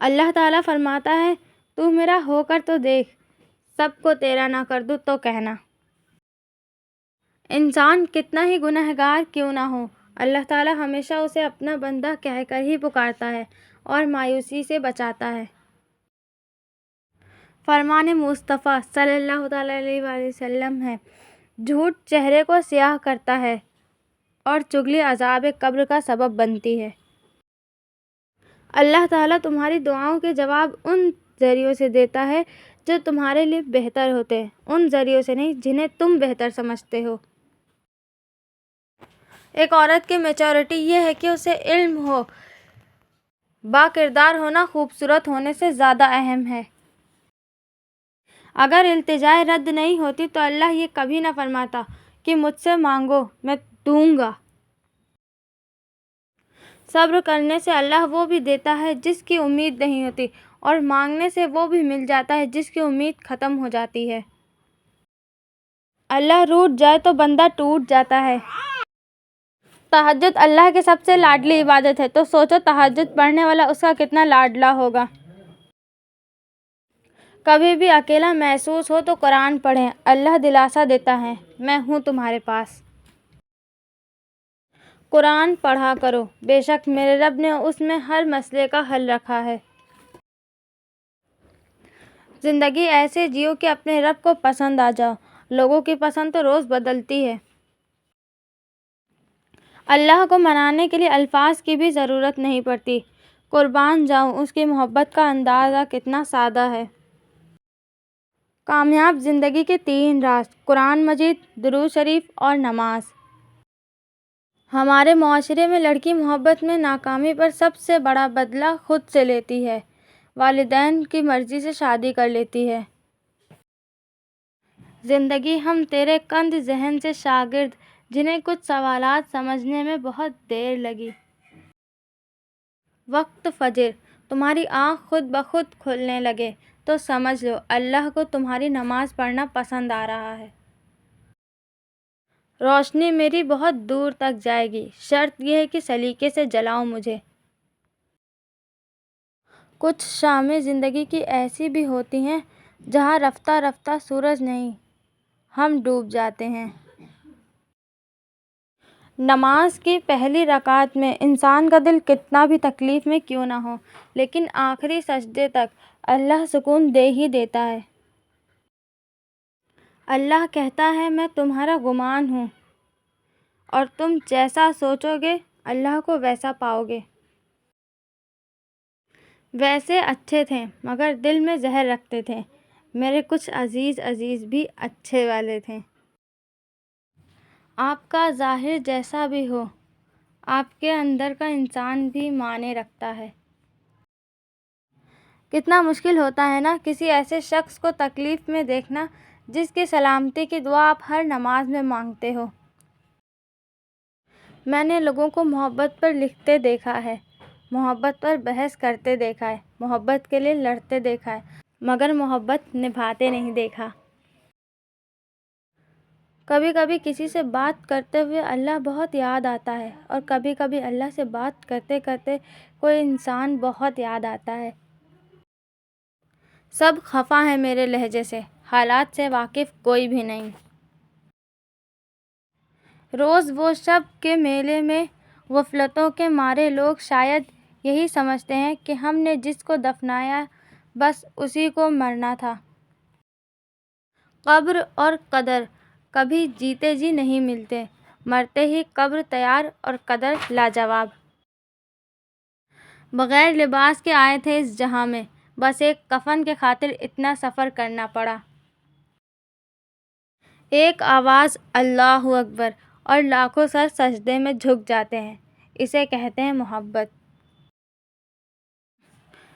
اللہ تعالیٰ فرماتا ہے تو میرا ہو کر تو دیکھ، سب کو تیرا نہ کر دوں تو کہنا۔ انسان کتنا ہی گنہگار کیوں نہ ہو، اللہ تعالیٰ ہمیشہ اسے اپنا بندہ کہہ کر ہی پکارتا ہے اور مایوسی سے بچاتا ہے۔ فرمان مصطفیٰ صلی اللہ تعالیٰ علیہ وآلہ وسلم ہے، جھوٹ چہرے کو سیاہ کرتا ہے اور چغلی عذاب قبر کا سبب بنتی ہے۔ اللہ تعالیٰ تمہاری دعاؤں کے جواب ان ذریعوں سے دیتا ہے جو تمہارے لیے بہتر ہوتے ہیں، ان ذریعوں سے نہیں جنہیں تم بہتر سمجھتے ہو۔ ایک عورت کی میچورٹی یہ ہے کہ اسے علم ہو، با کردار ہونا خوبصورت ہونے سے زیادہ اہم ہے۔ اگر التجائیں رد نہیں ہوتی تو اللہ یہ کبھی نہ فرماتا کہ مجھ سے مانگو میں دوں گا۔ صبر کرنے سے اللہ وہ بھی دیتا ہے جس کی امید نہیں ہوتی، اور مانگنے سے وہ بھی مل جاتا ہے جس کی امید ختم ہو جاتی ہے۔ اللہ روٹھ جائے تو بندہ ٹوٹ جاتا ہے۔ تہجد اللہ کی سب سے لاڈلی عبادت ہے، تو سوچو تہجد پڑھنے والا اس کا کتنا لاڈلا ہوگا۔ کبھی بھی اکیلا محسوس ہو تو قرآن پڑھیں، اللہ دلاسا دیتا ہے، میں ہوں تمہارے پاس۔ قرآن پڑھا کرو، بے شک میرے رب نے اس میں ہر مسئلے کا حل رکھا ہے۔ زندگی ایسے جیو کہ اپنے رب کو پسند آ جاؤ، لوگوں کی پسند تو روز بدلتی ہے۔ اللہ کو منانے کے لیے الفاظ کی بھی ضرورت نہیں پڑتی، قربان جاؤں اس کی محبت کا اندازہ کتنا سادہ ہے۔ کامیاب زندگی کے 3 راز: قرآن مجید، درود شریف اور نماز۔ ہمارے معاشرے میں لڑکی محبت میں ناکامی پر سب سے بڑا بدلہ خود سے لیتی ہے، والدین کی مرضی سے شادی کر لیتی ہے۔ زندگی ہم تیرے کند ذہن سے شاگرد، جنہیں کچھ سوالات سمجھنے میں بہت دیر لگی۔ وقت فجر، تمہاری آنکھ خود بخود کھلنے لگے تو سمجھ لو اللہ کو تمہاری نماز پڑھنا پسند آ رہا ہے۔ روشنی میری بہت دور تک جائے گی، شرط یہ ہے کہ سلیقے سے جلاؤ مجھے۔ کچھ شامیں زندگی کی ایسی بھی ہوتی ہیں جہاں رفتہ رفتہ سورج نہیں، ہم ڈوب جاتے ہیں۔ نماز کی پہلی رکعت میں انسان کا دل کتنا بھی تکلیف میں کیوں نہ ہو، لیکن آخری سجدے تک اللہ سکون دے ہی دیتا ہے۔ اللہ کہتا ہے میں تمہارا گمان ہوں، اور تم جیسا سوچو گے اللہ کو ویسا پاؤ گے۔ ویسے اچھے تھے مگر دل میں زہر رکھتے تھے، میرے کچھ عزیز بھی اچھے والے تھے۔ آپ کا ظاہر جیسا بھی ہو، آپ کے اندر کا انسان بھی معنی رکھتا ہے۔ کتنا مشکل ہوتا ہے نا کسی ایسے شخص کو تکلیف میں دیکھنا جس کی سلامتی کی دعا آپ ہر نماز میں مانگتے ہو۔ میں نے لوگوں کو محبت پر لکھتے دیکھا ہے، محبت پر بحث کرتے دیکھا ہے، محبت کے لیے لڑتے دیکھا ہے، مگر محبت نبھاتے نہیں دیکھا۔ کبھی کبھی کسی سے بات کرتے ہوئے اللہ بہت یاد آتا ہے، اور کبھی کبھی اللہ سے بات کرتے کرتے کوئی انسان بہت یاد آتا ہے۔ سب خفا ہیں میرے لہجے سے، حالات سے واقف کوئی بھی نہیں۔ روز وہ شب کے میلے میں غفلتوں کے مارے لوگ شاید یہی سمجھتے ہیں کہ ہم نے جس کو دفنایا بس اسی کو مرنا تھا۔ قبر اور قدر کبھی جیتے جی نہیں ملتے، مرتے ہی قبر تیار اور قدر لاجواب۔ بغیر لباس کے آئے تھے اس جہاں میں، بس ایک کفن کے خاطر اتنا سفر کرنا پڑا۔ ایک آواز اللہ اکبر اور لاکھوں سر سجدے میں جھک جاتے ہیں، اسے کہتے ہیں محبت۔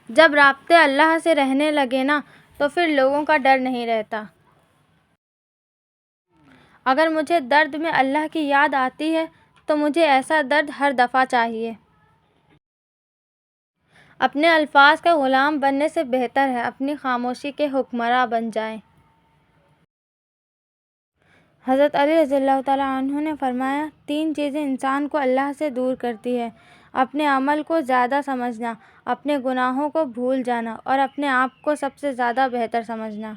جب رابطے اللہ سے رہنے لگے نا تو پھر لوگوں کا ڈر نہیں رہتا۔ اگر مجھے درد میں اللہ کی یاد آتی ہے تو مجھے ایسا درد ہر دفعہ چاہیے۔ اپنے الفاظ کا غلام بننے سے بہتر ہے اپنی خاموشی کے حکمراں بن جائیں۔ حضرت علی رضی اللہ تعالیٰ عنہ نے فرمایا 3 چیزیں انسان کو اللہ سے دور کرتی ہیں: اپنے عمل کو زیادہ سمجھنا، اپنے گناہوں کو بھول جانا اور اپنے آپ کو سب سے زیادہ بہتر سمجھنا،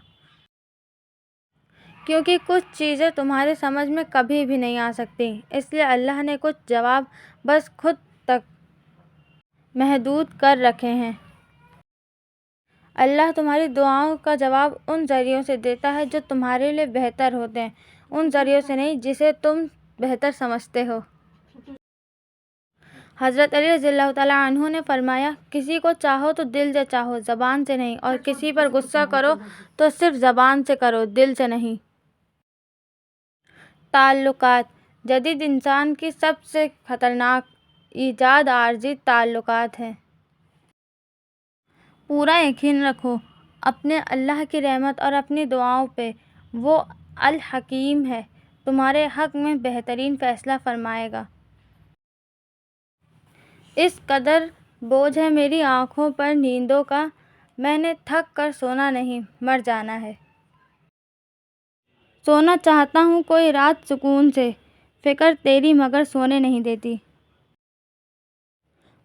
کیونکہ کچھ چیزیں تمہاری سمجھ میں کبھی بھی نہیں آ سکتی، اس لیے اللہ نے کچھ جواب بس خود تک محدود کر رکھے ہیں۔ اللہ تمہاری دعاؤں کا جواب ان ذریعوں سے دیتا ہے جو تمہارے لیے بہتر ہوتے ہیں، ان ذریعوں سے نہیں جسے تم بہتر سمجھتے ہو۔ حضرت علی رضی اللہ تعالیٰ عنہ نے فرمایا، کسی کو چاہو تو دل سے چاہو، زبان سے نہیں، اور کسی پر غصہ کرو تو صرف زبان سے کرو، دل سے نہیں۔ تعلقات۔ جدید انسان کی سب سے خطرناک ایجاد عارضی تعلقات ہے۔ پورا یقین رکھو اپنے اللہ کی رحمت اور اپنی دعاؤں پہ، وہ الحکیم ہے، تمہارے حق میں بہترین فیصلہ فرمائے گا۔ اس قدر بوجھ ہے میری آنکھوں پر نیندوں کا، میں نے تھک کر سونا نہیں، مر جانا ہے۔ سونا چاہتا ہوں کوئی رات سکون سے، فکر تیری مگر سونے نہیں دیتی۔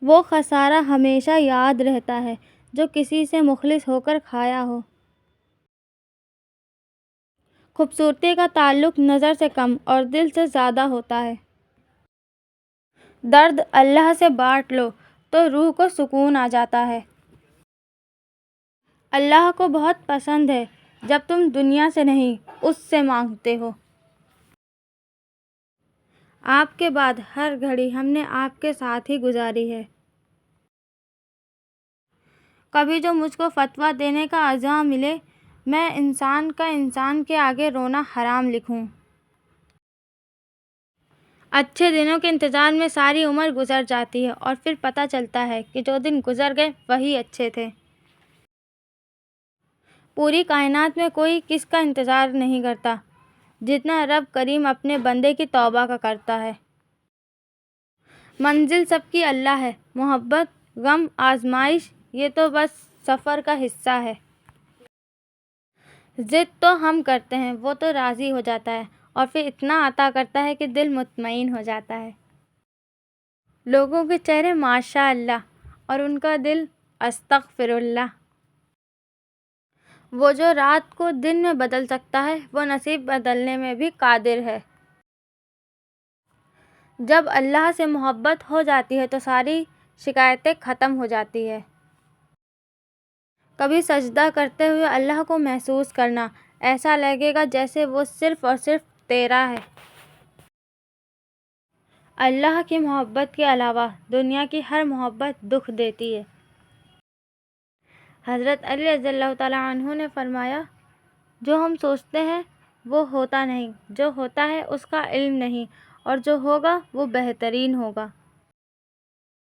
وہ خسارہ ہمیشہ یاد رہتا ہے جو کسی سے مخلص ہو کر کھایا ہو۔ خوبصورتی کا تعلق نظر سے کم اور دل سے زیادہ ہوتا ہے۔ درد اللہ سے بانٹ لو تو روح کو سکون آ جاتا ہے۔ اللہ کو بہت پسند ہے جب تم دنیا سے نہیں، اس سے مانگتے ہو۔ آپ کے بعد ہر گھڑی ہم نے آپ کے ساتھ ہی گزاری ہے۔ کبھی جو مجھ کو فتویٰ دینے کا عزم ملے، میں انسان کا انسان کے آگے رونا حرام لکھوں۔ اچھے دنوں کے انتظار میں ساری عمر گزر جاتی ہے اور پھر پتہ چلتا ہے کہ جو دن گزر گئے وہی اچھے تھے۔ پوری کائنات میں کوئی کس کا انتظار نہیں کرتا جتنا رب کریم اپنے بندے کی توبہ کا کرتا ہے۔ منزل سب کی اللہ ہے، محبت، غم، آزمائش یہ تو بس سفر کا حصہ ہے۔ ضد تو ہم کرتے ہیں، وہ تو راضی ہو جاتا ہے اور پھر اتنا عطا کرتا ہے کہ دل مطمئن ہو جاتا ہے۔ لوگوں کے چہرے ماشاء اللہ اور ان کا دل استغفر اللہ۔ وہ جو رات کو دن میں بدل سکتا ہے، وہ نصیب بدلنے میں بھی قادر ہے۔ جب اللہ سے محبت ہو جاتی ہے تو ساری شکایتیں ختم ہو جاتی ہیں۔ کبھی سجدہ کرتے ہوئے اللہ کو محسوس کرنا، ایسا لگے گا جیسے وہ صرف اور صرف تیرا ہے۔ اللہ کی محبت کے علاوہ دنیا کی ہر محبت دکھ دیتی ہے۔ حضرت علی رضی اللہ تعالیٰ عنہ نے فرمایا، جو ہم سوچتے ہیں وہ ہوتا نہیں، جو ہوتا ہے اس کا علم نہیں، اور جو ہوگا وہ بہترین ہوگا۔